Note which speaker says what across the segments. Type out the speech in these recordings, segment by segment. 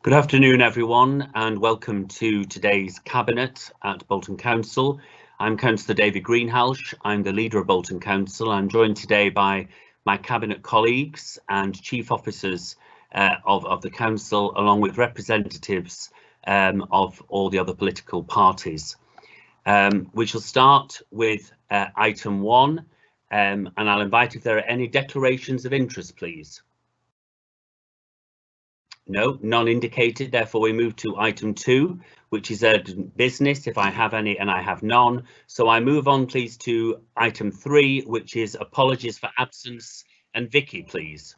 Speaker 1: Good afternoon, everyone, and welcome to today's Cabinet at Bolton Council. I'm Councillor David Greenhalgh. I'm the leader of Bolton Council. I'm joined today by my Cabinet colleagues and Chief Officers of the Council, along with representatives of all the other political parties. We shall start with item 1, and I'll invite if there are any declarations of interest, please. No, none indicated. Therefore, we move to item 2, which is urgent business, if I have any, and I have none. So I move on, please, to item 3, which is apologies for absence. And Vicky, please.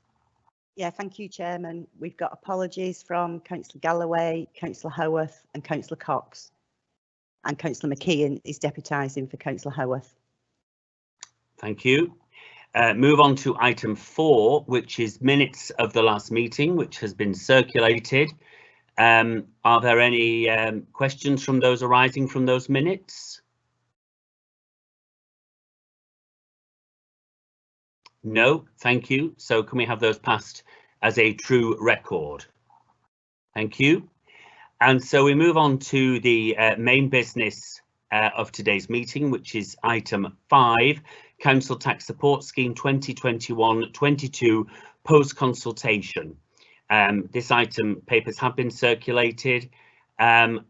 Speaker 2: Yeah, thank you, Chairman. We've got apologies from Councillor Galloway, Councillor Howarth and Councillor Cox. And Councillor McKeon is deputising for Councillor Howarth.
Speaker 1: Thank you. Move on to item 4, which is minutes of the last meeting, which has been circulated. Are there any questions from those arising from those minutes? No, thank you. So can we have those passed as a true record? Thank you. And so we move on to the main business of today's meeting, which is item 5. Council Tax Support Scheme 2021-22 post-consultation. This item papers have been circulated, and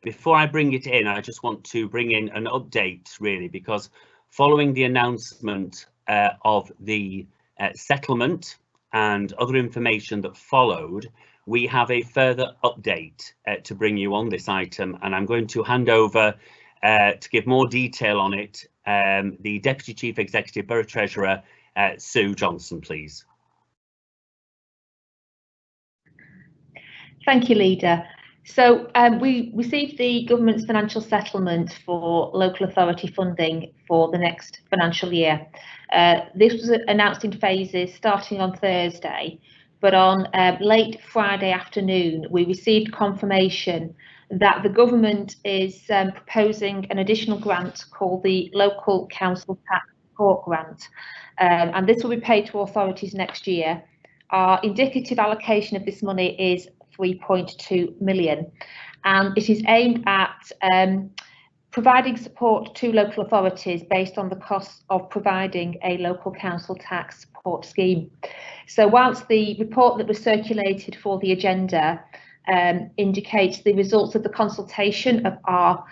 Speaker 1: before I bring it in, I just want to bring in an update, really, because following the announcement of the settlement and other information that followed, we have a further update to bring you on this item, and I'm going to hand over to give more detail on it the Deputy Chief Executive Borough Treasurer, Sue Johnson, please.
Speaker 3: Thank you, Leader. So we received the government's financial settlement for local authority funding for the next financial year. This was announced in phases starting on Thursday, but on late Friday afternoon, we received confirmation that the government is proposing an additional grant called the Local Council Tax Support Grant, and this will be paid to authorities next year. Our indicative allocation of this money is 3.2 million, and it is aimed at providing support to local authorities based on the costs of providing a local council tax support scheme. So whilst the report that was circulated for the agenda indicates the results of the consultation of our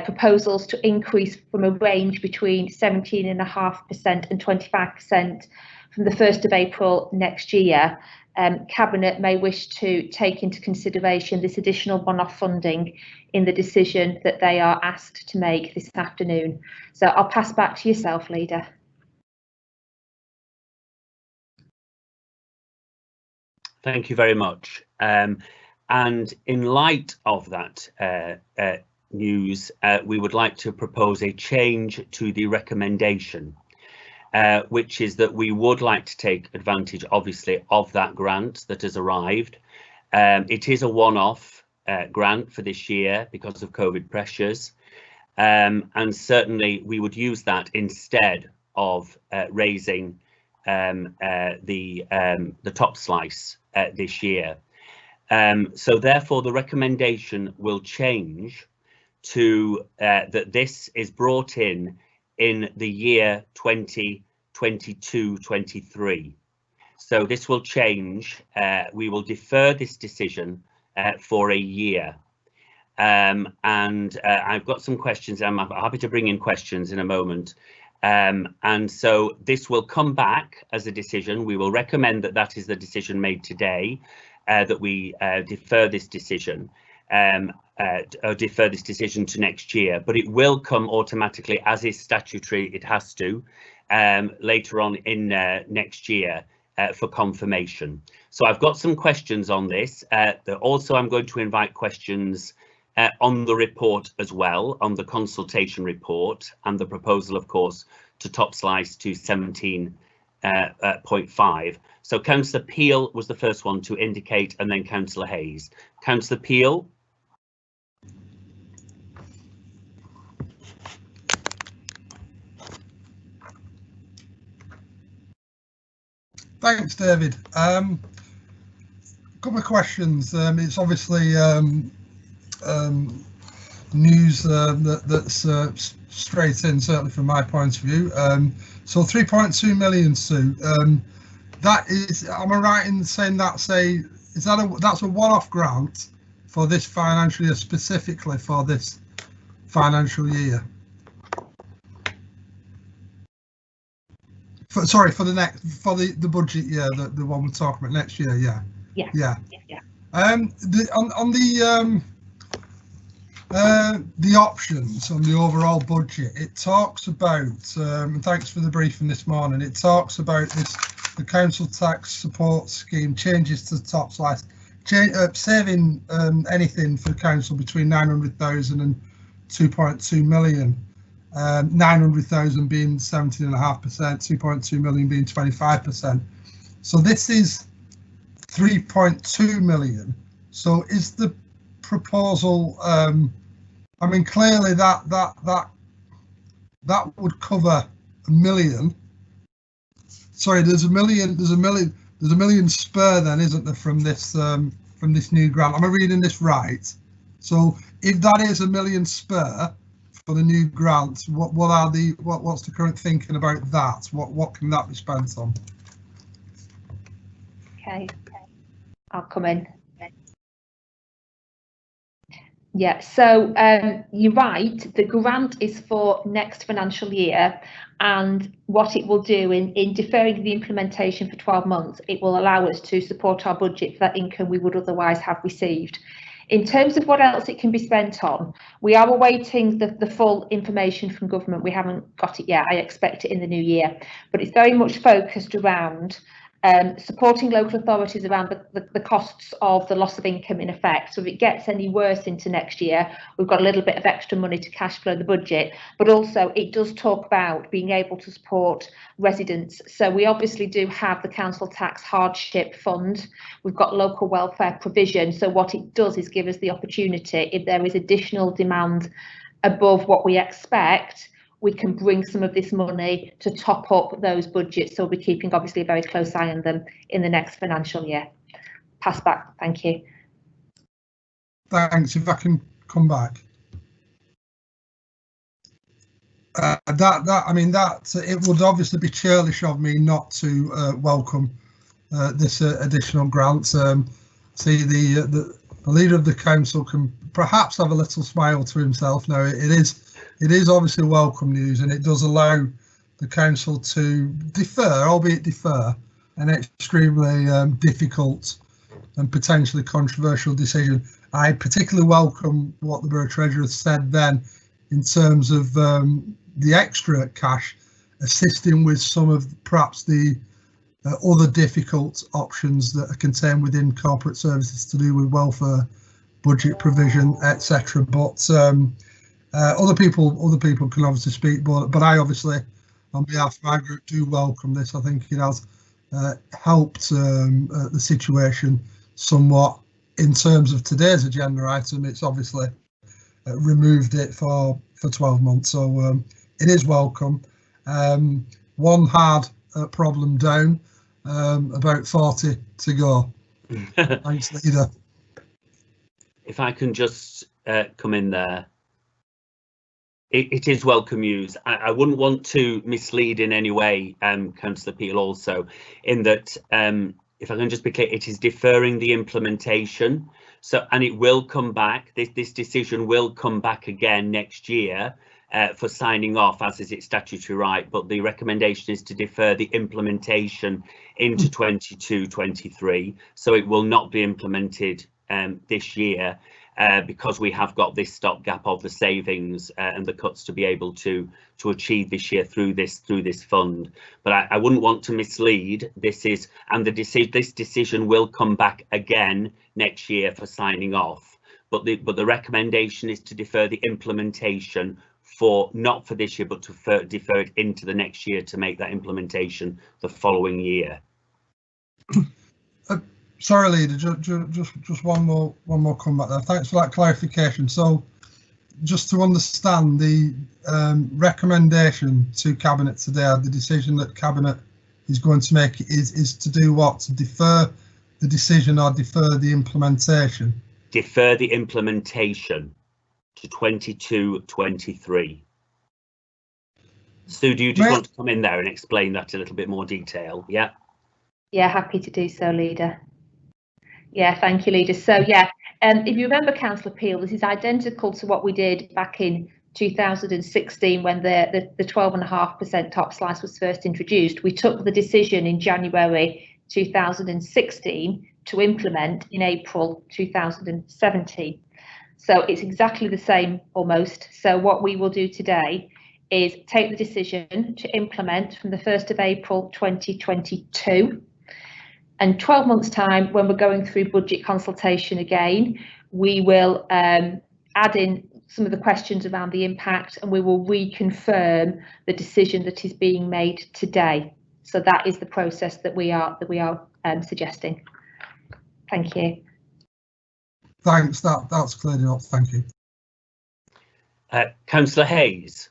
Speaker 3: proposals to increase from a range between 17.5% and 25% from the 1st of April next year, Cabinet may wish to take into consideration this additional one-off funding in the decision that they are asked to make this afternoon. So I'll pass back to yourself, Leader.
Speaker 1: Thank you very much. And in light of that news, we would like to propose a change to the recommendation, which is that we would like to take advantage, obviously, of that grant that has arrived. It is a one-off grant for this year because of COVID pressures, and certainly we would use that instead of raising the top slice this year. So therefore the recommendation will change to that this is brought in the year 2022-23. So this will change. We will defer this decision for a year. And I've got some questions. I'm happy to bring in questions in a moment. And so this will come back as a decision. We will recommend that that is the decision made today, that we defer this decision to next year, but it will come automatically, as is statutory, it has to, later on in next year for confirmation. So I've got some questions on this. Also, I'm going to invite questions on the report as well, on the consultation report and the proposal, of course, to top slice to 17.5. So Councillor Peel was the first one to indicate, and then Councillor Hayes. Councillor Peel.
Speaker 4: Thanks, David. couple of questions. It's obviously news that's straight in, certainly from my point of view. So 3.2 million, Sue. That is, am I right in saying that's a one-off grant for this financial year, specifically for this financial year? For the budget year, the one we're talking about next year, yeah. The options on the overall budget, it talks about, and thanks for the briefing this morning, it talks about the council tax support scheme changes to the top slice, saving anything for council between 900,000 and 2.2 million. 900,000 being 17.5%, 2.2 million being 25%. So this is 3.2 million. So is the proposal? I mean, clearly that would cover a million. Sorry, there's a million spur then, isn't there, from this new grant? Am I reading this right? So if that is a million spur for the new grant, what's the current thinking about that? What can that be spent on?
Speaker 3: Okay, I'll come in. Yeah, so you're right, the grant is for next financial year, and what it will do in deferring the implementation for 12 months, it will allow us to support our budget for that income we would otherwise have received. In terms of what else it can be spent on, we are awaiting the full information from government. We haven't got it yet. I expect it in the new year, but it's very much focused around supporting local authorities around the costs of the loss of income in effect. So if it gets any worse into next year, we've got a little bit of extra money to cash flow the budget, but also it does talk about being able to support residents. So we obviously do have the council tax hardship fund. We've got local welfare provision. So what it does is give us the opportunity, if there is additional demand above what we expect, we can bring some of this money to top up those budgets. So we'll be keeping obviously a very close eye on them in the next financial year. Pass back, thank you.
Speaker 4: Thanks, if I can come back. It would obviously be churlish of me not to welcome this additional grant. See, the leader of the council can perhaps have a little smile to himself. Now, it is obviously welcome news, and it does allow the council to defer, albeit defer, an extremely difficult and potentially controversial decision. I particularly welcome what the Borough Treasurer said then in terms of the extra cash assisting with some of perhaps the other difficult options that are contained within corporate services to do with welfare, budget provision, etc. But other people can obviously speak, but I obviously, on behalf of my group, do welcome this. I think it has helped the situation somewhat in terms of today's agenda item. It's obviously removed it for 12 months, so it is welcome. One hard problem down, about 40 to go. Thanks, Leader.
Speaker 1: If I can just come in there. It is welcome news. I wouldn't want to mislead in any way, Councillor Peel, also, in that, if I can just be clear, it is deferring the implementation. So, and it will come back, this decision will come back again next year for signing off, as is its statutory right, but the recommendation is to defer the implementation into 22-23, so it will not be implemented this year. Because we have got this stopgap of the savings and the cuts to be able to achieve this year through this fund. But I wouldn't want to mislead. This decision will come back again next year for signing off. But the recommendation is to defer the implementation not for this year, but to defer it into the next year to make that implementation the following year.
Speaker 4: Sorry, Leader, just one more comeback there. Thanks for that clarification. So, just to understand the recommendation to Cabinet today, the decision that Cabinet is going to make is to do what? To defer the decision or defer the implementation?
Speaker 1: Defer the implementation to 22-23. Sue, do you just want to come in there and explain that in a little bit more detail? Yeah.
Speaker 3: Yeah, happy to do so, Leader. Yeah, thank you, Leader. So yeah, if you remember, Councillor Peel, this is identical to what we did back in 2016 when the 12.5% top slice was first introduced. We took the decision in January 2016 to implement in April 2017. So it's exactly the same almost. So what we will do today is take the decision to implement from the 1st of April 2022. And 12 months' time, when we're going through budget consultation again, we will add in some of the questions around the impact, and we will reconfirm the decision that is being made today. So that is the process that we are suggesting. Thank you.
Speaker 4: Thanks. That's cleared it up. Thank you.
Speaker 1: Councillor Hayes.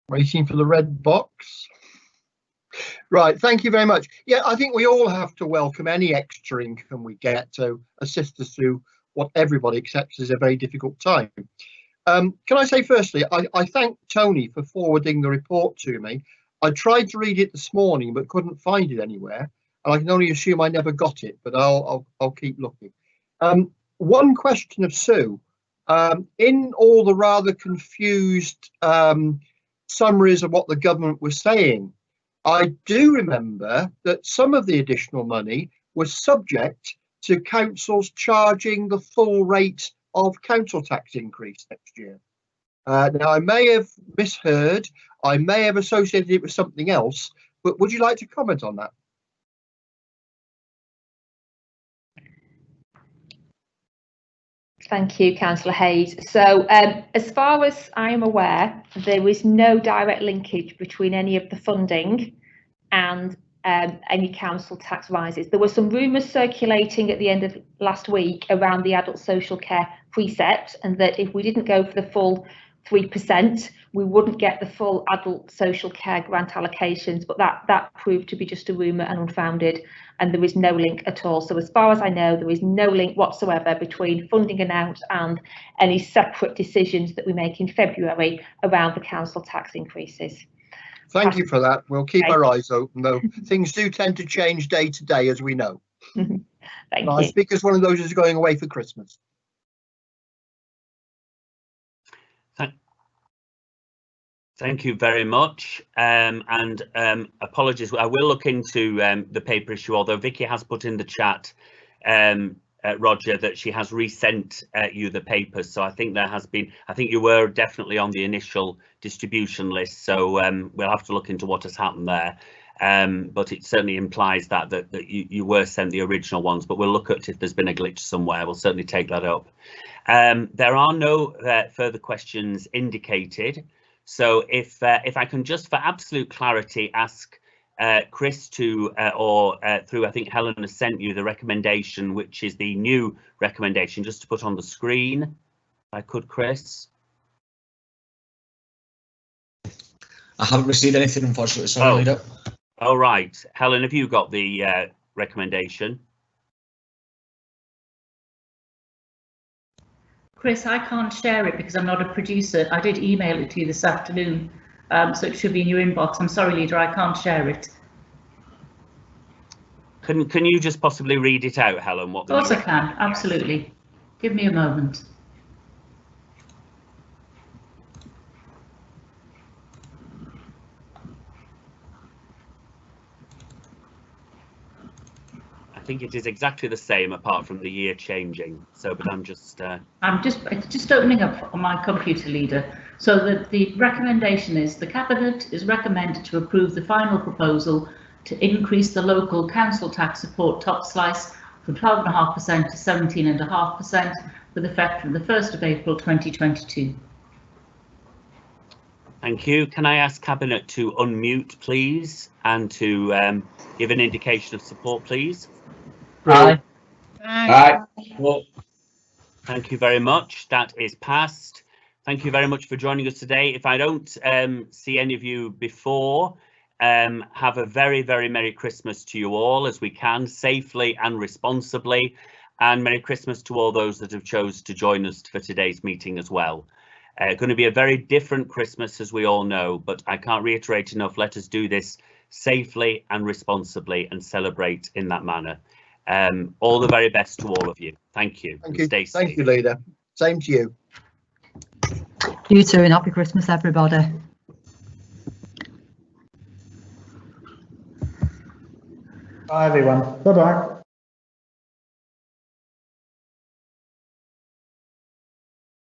Speaker 5: Waiting for the red box. Right, thank you very much. Yeah, I think we all have to welcome any extra income we get to assist us through what everybody accepts as a very difficult time. Can I say firstly, I thank Tony for forwarding the report to me. I tried to read it this morning but couldn't find it anywhere, and I can only assume I never got it, but I'll keep looking. One question of Sue. In all the rather confused summaries of what the government was saying, I do remember that some of the additional money was subject to councils charging the full rate of council tax increase next year. Now, I may have misheard, I may have associated it with something else, but would you like to comment on that?
Speaker 3: Thank you, Councillor Hayes. So as far as I am aware, there is no direct linkage between any of the funding and any council tax rises. There were some rumours circulating at the end of last week around the adult social care precept, and that if we didn't go for the full 3%, we wouldn't get the full adult social care grant allocations, but that proved to be just a rumour and unfounded, and there is no link at all. So as far as I know, there is no link whatsoever between funding announced and any separate decisions that we make in February around the council tax increases.
Speaker 5: Thank you for that. We'll keep our eyes open, though. Things do tend to change day to day, as we know.
Speaker 3: Thank you.
Speaker 5: I speak as one of those who's going away for Christmas.
Speaker 1: Thank you very much, and apologies. I will look into the paper issue, although Vicky has put in the chat, Roger, that she has resent you the papers. So I think there has been, I think you were definitely on the initial distribution list. So we'll have to look into what has happened there. But it certainly implies that you were sent the original ones, but we'll look at if there's been a glitch somewhere. We'll certainly take that up. There are no further questions indicated. So if I can just, for absolute clarity, ask Chris to, or through, I think Helen has sent you the recommendation, which is the new recommendation, just to put on the screen. If I could, Chris.
Speaker 6: I haven't received anything, unfortunately. Sorry, Leader.
Speaker 1: Oh, right. Helen, have you got the recommendation?
Speaker 7: Chris, I can't share it because I'm not a producer. I did email it to you this afternoon, so it should be in your inbox. I'm sorry, Leader, I can't share it.
Speaker 1: Can you just possibly read it out, Helen? What?
Speaker 7: Of course I can, absolutely. Give me a moment.
Speaker 1: I think it is exactly the same, apart from the year changing. So, but I'm just.
Speaker 7: It's just opening up on my computer, Leader. So the recommendation is the Cabinet is recommended to approve the final proposal to increase the local council tax support top slice from 12.5% to 17.5% with effect from the 1st of April 2022.
Speaker 1: Thank you. Can I ask Cabinet to unmute, please, and to give an indication of support, please?
Speaker 8: Aye.
Speaker 6: Aye.
Speaker 1: Thank you very much. That is passed. Thank you very much for joining us today. If I don't see any of you before, have a very, very Merry Christmas to you all, as we can, safely and responsibly. And Merry Christmas to all those that have chose to join us for today's meeting as well. Going to be a very different Christmas, as we all know, but I can't reiterate enough. Let us do this safely and responsibly and celebrate in that manner. All the very best to all of you. Thank you.
Speaker 5: Thank you.
Speaker 1: Stay safe.
Speaker 5: Thank you, Leader. Same to you.
Speaker 8: You too, and happy Christmas, everybody.
Speaker 9: Bye, everyone. Bye-bye.